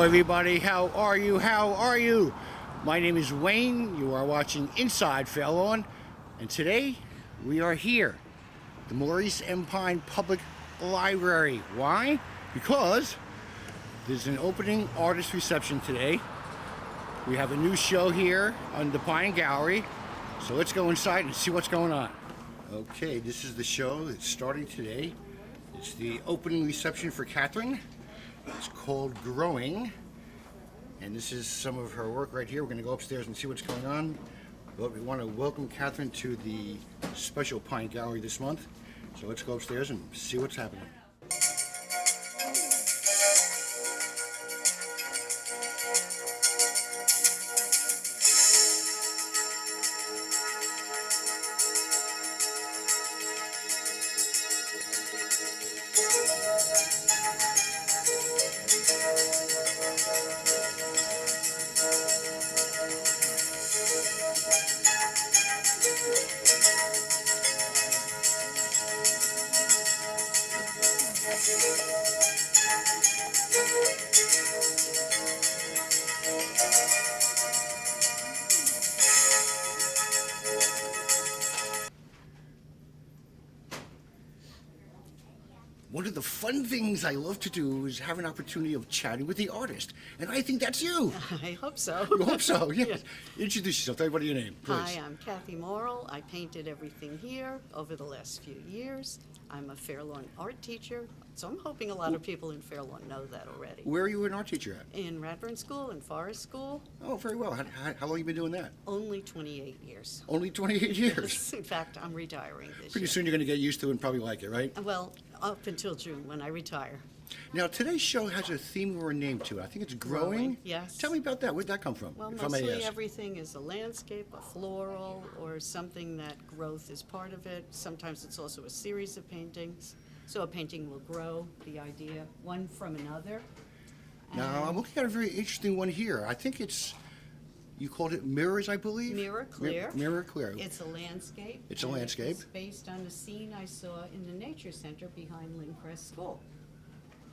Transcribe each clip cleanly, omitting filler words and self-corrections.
everybody. How are you? How are you? My name is Wayne. You are watching Inside Fairlawn, and today we are here, the Maurice M. Pine Public Library. Why? Because there's an opening artist reception today. We have a new show here on the Pine Gallery, so let's go inside and see what's going on. Okay, this is the show that's starting today. It's the opening reception for Kathryn. It's called Growing, and this is some of her work right here. We're going to go upstairs and see what's going on. But we want to welcome Kathryn to the special Pine Gallery this month. So let's go upstairs and see what's happening. One of the fun things I love to do is have an opportunity of chatting with the artist, and I think that's you. I hope so. You hope so, yes. Introduce yourself. Tell everybody your name, please. Hi, I'm Kathryn Morrill. I painted everything here over the last few years. I'm a Fairlawn art teacher, so I'm hoping a lot of people in Fairlawn know that already. Where are you an art teacher at? In Radburn School and Forest School. Oh, very well. How long have you been doing that? Only 28 years. Only 28 years? Yes, in fact, I'm retiring this Pretty year. soon you're going to get used to it and probably like it, right? Well, up until June when I retire. Now, today's show has a theme or a name to it. I think it's Growing. Yes. Tell me about that. Where'd that come from? Well, if I may mostly ask? everything is a landscape, a floral, or something that growth is part of it. Sometimes it's also a series of paintings. So a painting will grow, the idea, one from another. Now, I'm looking at a very interesting one here. I think it's, you called it Mirrors, I believe? Mirror Clear. Mirror Clear. It's a landscape. It's a and landscape. It's based on a scene I saw in the Nature Center behind Lindcrest School.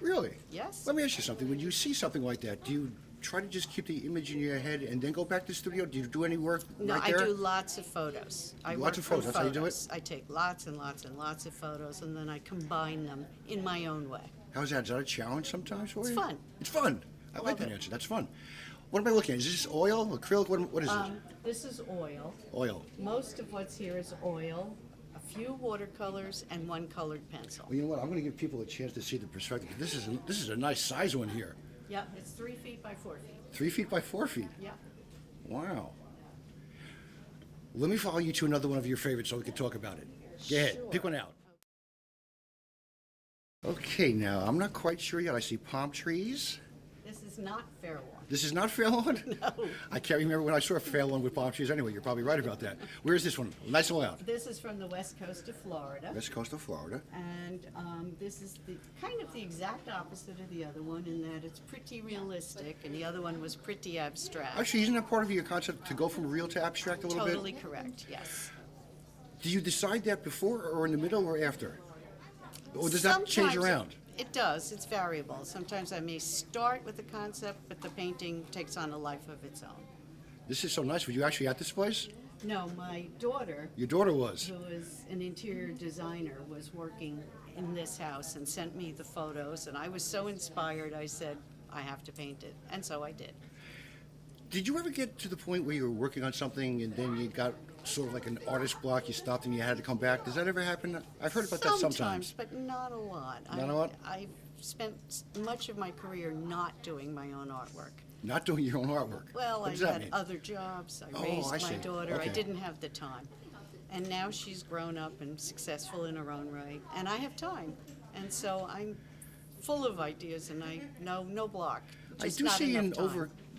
Really? Yes. Let me ask you something. When you see something like that, do you try to just keep the image in your head and then go back to the studio? Do you do any work No, right I there? do lots of photos. I Lots work of from photos. That's how you do it? I take lots and lots and lots of photos, and then I combine them in my own way. How's that? Is that a challenge sometimes for you? It's fun. It's fun. I like Love that it. answer. That's fun. What am I looking at? Is this oil, acrylic? What is it? This is oil. Oil. Most of what's here is oil, a few watercolors, and one colored pencil. Well, you know what? I'm going to give people a chance to see the perspective. This is a nice size one here. Yeah, it's 3 feet by 4 feet. 3 feet by 4 feet. Yeah. Wow. Let me follow you to another one of your favorites so we can talk about it. Go ahead. Sure. Pick one out. Okay, now, I'm not quite sure yet. I see palm trees. This is not Fairlawn. This is not Fairlawn? No. I can't remember when I saw a Fairlawn with palm trees anyway. You're probably right about that. Where is this one? Nice and loud. This is from the west coast of Florida. West coast of Florida. And this is kind of the exact opposite of the other one in that it's pretty realistic, and the other one was pretty abstract. Actually, isn't that part of your concept to go from real to abstract a little bit? Totally correct, yes. Do you decide that before or in the middle or after? Or does that change Sometimes around? It does. It's variable. Sometimes I may start with the concept, but the painting takes on a life of its own. This is so nice. Were you actually at this place? No, my daughter, Your daughter was. who is an interior designer, was working in this house and sent me the photos, and I was so inspired, I said, I have to paint it, and so I did. Did you ever get to the point where you were working on something and then you got sort of like an artist block, you stopped and you had to come back? Does that ever happen? I've heard about that sometimes. But not a lot. Not a lot? I've spent much of my career not doing my own artwork. Not doing your own artwork. Well, What I does that had mean? other jobs. I Oh, raised I see. my daughter. I Okay. didn't have the time. And now she's grown up and successful in her own right. And I have time. And so I'm full of ideas and no block. I Just do not see enough an time.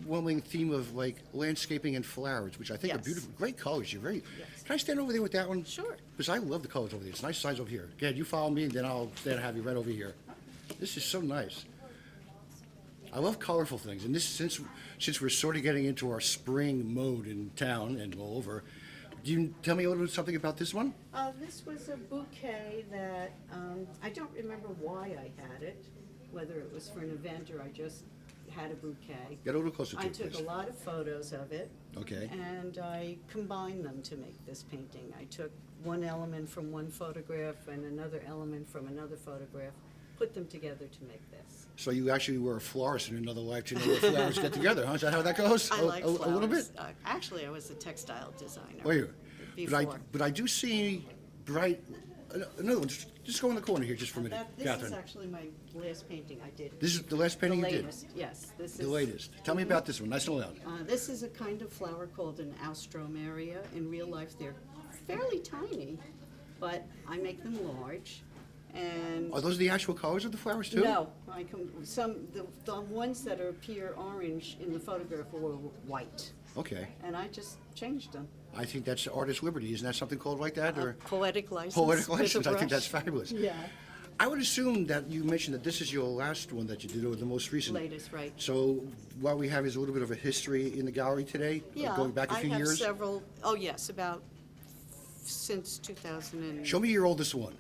overwhelming theme of like landscaping and flowers, which I think are Yes. beautiful. Great colors. You're very. Yes. Can I stand over there with that one? Sure. Because I love the colors over there. It's nice size over here. Go ahead, you follow me, and then I'll stand and have you right over here. This is so nice. I love colorful things, and this since we're sort of getting into our spring mode in town and all over. Do you tell me a little bit something about this one? This was a bouquet that I don't remember why I had it, whether it was for an event or I just had a bouquet. Get a little closer to I it, took please. a lot of photos of it. Okay. And I combined them to make this painting. I took one element from one photograph and another element from another photograph, put them together to make this. So you actually were a florist in another life to know where flowers get together, huh? Is that how that goes? I like flowers. A little bit? Actually, I was a textile designer. Oh, you? Before. But I do see bright. Another one. Just go in the corner here, just for a minute, This is Kathryn. actually my last painting I did. This is the last painting The you did. latest, yes. This The is latest. Tell me about this one. Nice and loud. This is a kind of flower called an alstroemeria. In real life, they're fairly tiny, but I make them large. And Are those the actual colors of the flowers too? no, the ones that appear orange in the photograph were white, Okay. and I just changed them. I think that's artist liberty. Isn't that something called like that, or Poetic license. poetic with a license? I think brush. that's fabulous. Yeah, I would assume that you mentioned that this is your last one that you did, or the most recent. latest, right? So what we have is a little bit of a history in the gallery today, Yeah, going back a few I have years. several. Oh yes, about since 2000 and. Show me your oldest one.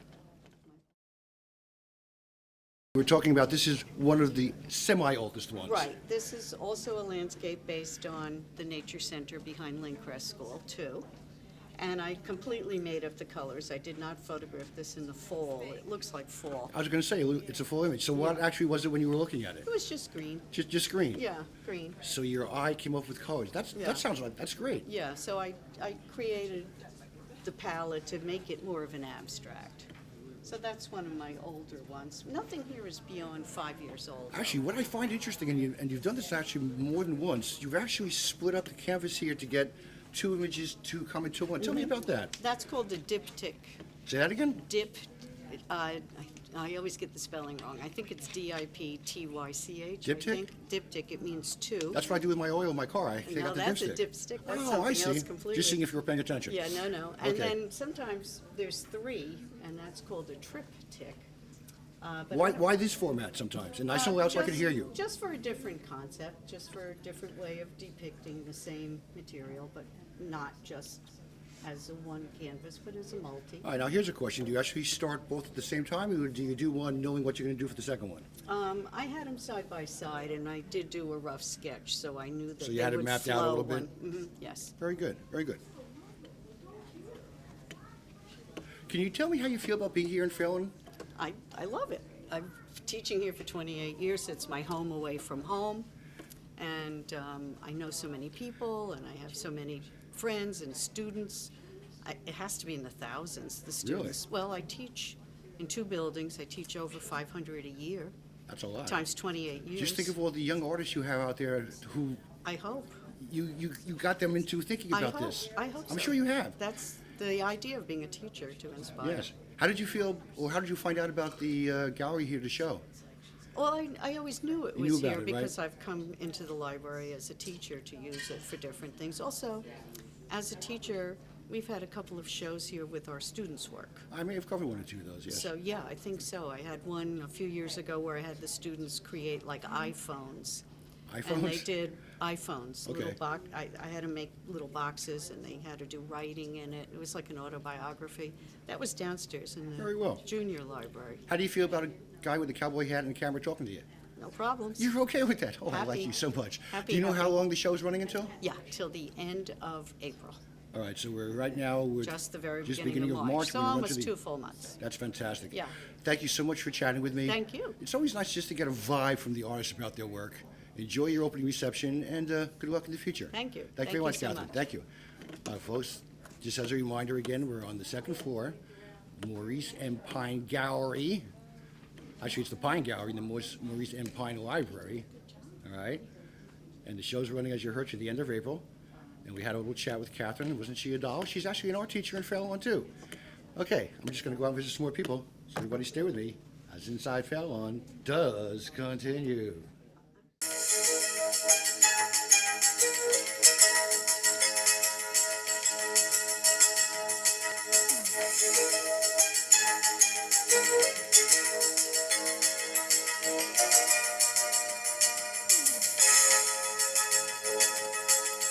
We're talking about this is one of the semi-oldest ones. Right. This is also a landscape based on the nature center behind Lindcrest School, too. And I completely made up the colors. I did not photograph this in the fall. It looks like fall. I was going to say, it's a full image. So what actually was it when you were looking at it? It was just green. Just green? Yeah, green. So your eye came up with colors. Yeah. That sounds like, that's great. Yeah, so I created the palette to make it more of an abstract. So that's one of my older ones. Nothing here is beyond 5 years old. Actually, what I find interesting, and you've done this actually more than once, you've actually split up the canvas here to get two images to come into one. Tell me about that. That's called the diptych. Say that again? I always get the spelling wrong. I think it's Diptych. Diptych? I think. Diptych, it means two. That's what I do with my oil in my car. I take No, out the that's a dipstick. dipstick. That's Oh, something I see. else completely. Just seeing if you were paying attention. Yeah, no. And Okay. then sometimes there's three, and that's called a triptych. But I don't- Why this format sometimes? And nice and loud so I can hear you. Just for a different concept, just for a different way of depicting the same material, but not just as a one canvas, but as a multi. All right, now here's a question. Do you actually start both at the same time, or do you do one knowing what you're going to do for the second one? I had them side by side, and I did do a rough sketch, so I knew that So you they had it would mapped out a flow little bit? one- yes. Very good, very good. Can you tell me how you feel about being here in Fairlawn? I love it. I'm teaching here for 28 years. It's my home away from home. And I know so many people, and I have so many friends and students. It has to be in the thousands, the students. Well, I teach in two buildings. I teach over 500 a year, That's a lot. times 28 years. Just think of all the young artists you have out there who I hope. you got them into thinking about this. I hope I'm so. sure you have. That's the idea of being a teacher, to inspire. Yes. How did you feel, or how did you find out about the gallery here to show? Well, I always knew it You was knew about here it, right? because I've come into the library as a teacher to use it for different things. Also, as a teacher, we've had a couple of shows here with our students' work. I may have covered one or two of those, yes. So, yeah, I think so. I had one a few years ago where I had the students create like iPhones. And they iPhones? did iPhones. Okay. Little I had to make little boxes, and they had to do writing in it. It was like an autobiography. That was downstairs in the Very well. junior library. How do you feel about a guy with a cowboy hat and a camera talking to you? No problems. You're okay with that? Oh, I like Happy. you so much. Happy, Do you know how happy. long the show's running until? Yeah, till the end of April. All right, so we're Just the very just beginning of March. So when we went to almost the- 2 full months. That's fantastic. Yeah. Thank you so much for chatting with me. Thank you. It's always nice just to get a vibe from the artists about their work. Enjoy your opening reception, and good luck in the future. Thank you. Thank you very much, so Kathryn. much. Thank you. Folks, just as a reminder again, we're on the second floor, Maurice M. Pine Gallery. Actually, it's the Pine Gallery in the Maurice M. Pine Library. All right? And the show's running, as you heard, to the end of April. And we had a little chat with Kathryn. Wasn't she a doll? She's actually an art teacher in Fairlawn, too. Okay, I'm just going to go out and visit some more people. So everybody stay with me as Inside Fairlawn does continue.